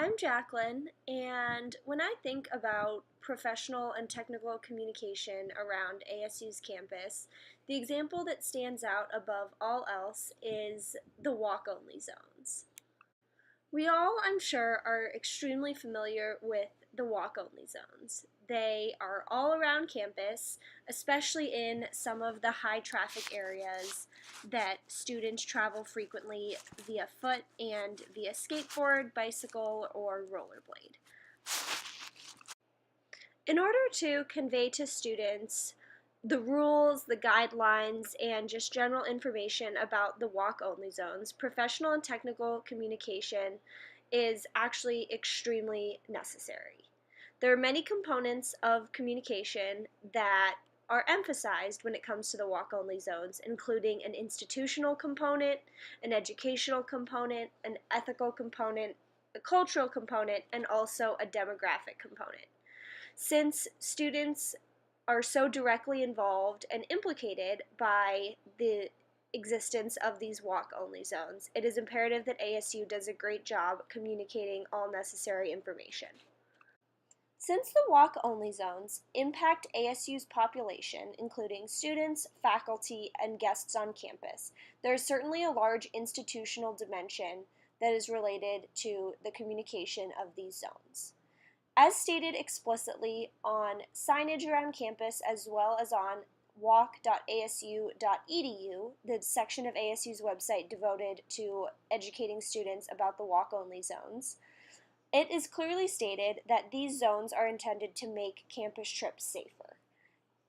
I'm Jacqueline, and when I think about professional and technical communication around ASU's campus, the example that stands out above all else is the walk-only zones. We all, I'm sure, are extremely familiar with the walk-only zones. They are all around campus, especially in some of the high traffic areas that students travel frequently via foot and via skateboard, bicycle, or rollerblade. In order to convey to students the rules, the guidelines, and just general information about the walk-only zones, professional and technical communication is actually extremely necessary. There are many components of communication that are emphasized when it comes to the walk-only zones, including an institutional component, an educational component, an ethical component, a cultural component, and also a demographic component. Since students are so directly involved and implicated by the existence of these walk-only zones, it is imperative that ASU does a great job communicating all necessary information. Since the walk-only zones impact ASU's population, including students, faculty, and guests on campus, there is certainly a large institutional dimension that is related to the communication of these zones. As stated explicitly on signage around campus as well as on walk.asu.edu, the section of ASU's website devoted to educating students about the walk-only zones, it is clearly stated that these zones are intended to make campus trips safer.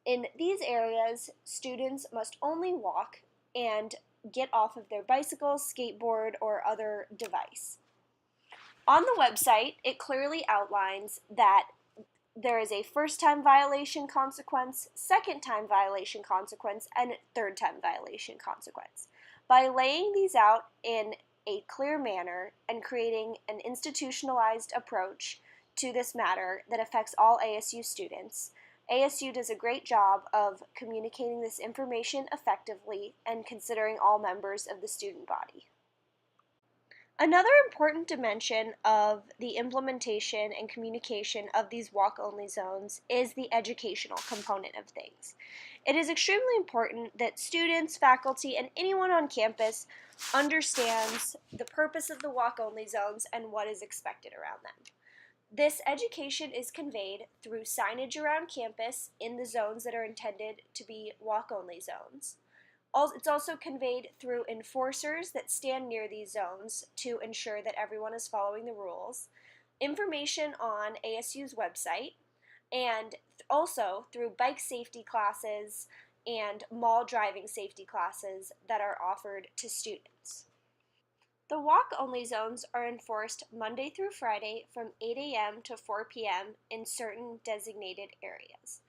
In these areas, students must only walk and get off of their bicycle, skateboard, or other device. On the website, it clearly outlines that there is a first-time violation consequence, second-time violation consequence, and third-time violation consequence. By laying these out in a clear manner and creating an institutionalized approach to this matter that affects all ASU students, ASU does a great job of communicating this information effectively and considering all members of the student body. Another important dimension of the implementation and communication of these walk-only zones is the educational component of things. It is extremely important that students, faculty, and anyone on campus understands the purpose of the walk-only zones and what is expected around them. This education is conveyed through signage around campus in the zones that are intended to be walk-only zones. It's also conveyed through enforcers that stand near these zones to ensure that everyone is following the rules, information on ASU's website, and also through bike safety classes and mall driving safety classes that are offered to students. The walk-only zones are enforced Monday through Friday from 8 a.m. to 4 p.m. in certain designated areas.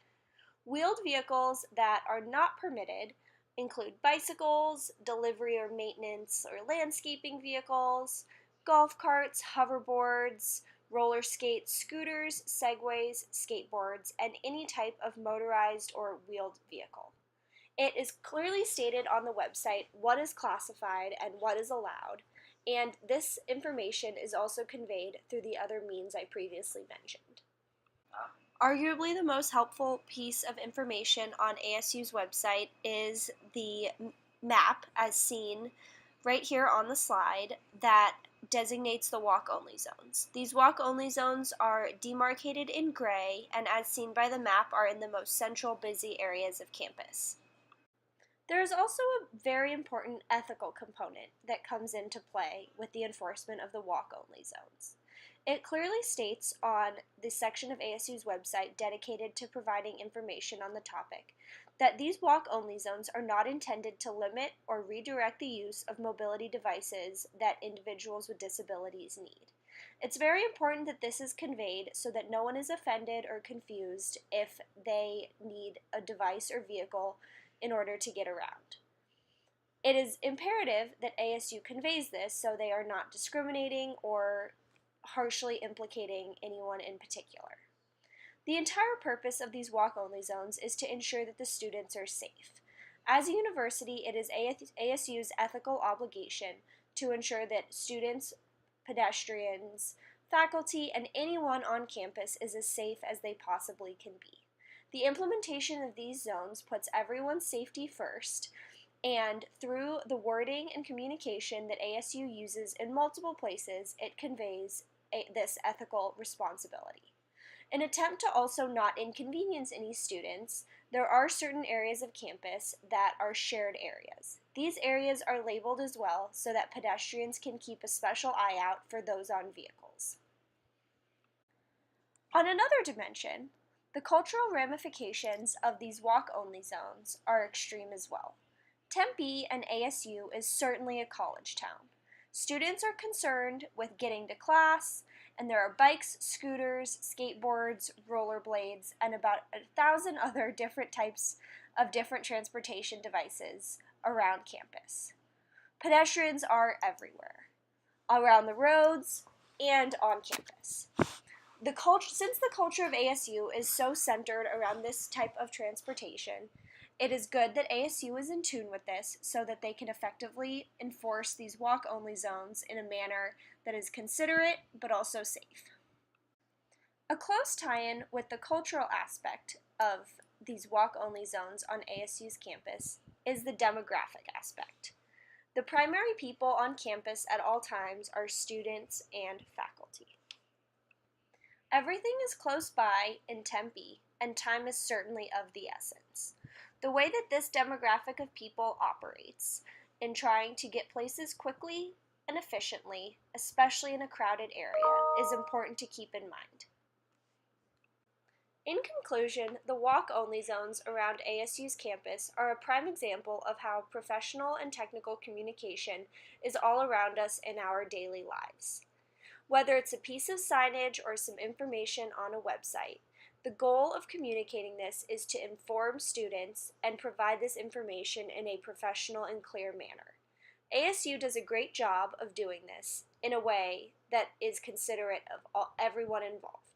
Wheeled vehicles that are not permitted include bicycles, delivery or maintenance or landscaping vehicles, golf carts, hoverboards, roller skates, scooters, segways, skateboards, and any type of motorized or wheeled vehicle. It is clearly stated on the website what is classified and what is allowed, and this information is also conveyed through the other means I previously mentioned. Arguably the most helpful piece of information on ASU's website is the map as seen right here on the slide that designates the walk-only zones. These walk-only zones are demarcated in gray and as seen by the map are in the most central busy areas of campus. There is also a very important ethical component that comes into play with the enforcement of the walk-only zones. It clearly states on the section of ASU's website dedicated to providing information on the topic that these walk-only zones are not intended to limit or redirect the use of mobility devices that individuals with disabilities need. It's very important that this is conveyed so that no one is offended or confused if they need a device or vehicle in order to get around. It is imperative that ASU conveys this so they are not discriminating or harshly implicating anyone in particular. The entire purpose of these walk-only zones is to ensure that the students are safe. As a university, it is ASU's ethical obligation to ensure that students, pedestrians, faculty, and anyone on campus is as safe as they possibly can be. The implementation of these zones puts everyone's safety first, and through the wording and communication that ASU uses in multiple places, it conveys this ethical responsibility. In an attempt to also not inconvenience any students, there are certain areas of campus that are shared areas. These areas are labeled as well so that pedestrians can keep a special eye out for those on vehicles. On another dimension, the cultural ramifications of these walk-only zones are extreme as well. Tempe and ASU is certainly a college town. Students are concerned with getting to class, and there are bikes, scooters, skateboards, rollerblades, and about 1,000 other different types of different transportation devices around campus. Pedestrians are everywhere, around the roads and on campus. Since the culture of ASU is so centered around this type of transportation, it is good that ASU is in tune with this so that they can effectively enforce these walk-only zones in a manner that is considerate but also safe. A close tie-in with the cultural aspect of these walk-only zones on ASU's campus is the demographic aspect. The primary people on campus at all times are students and faculty. Everything is close by in Tempe, and time is certainly of the essence. The way that this demographic of people operates in trying to get places quickly and efficiently, especially in a crowded area, is important to keep in mind. In conclusion, the walk-only zones around ASU's campus are a prime example of how professional and technical communication is all around us in our daily lives. Whether it's a piece of signage or some information on a website, the goal of communicating this is to inform students and provide this information in a professional and clear manner. ASU does a great job of doing this in a way that is considerate of everyone involved.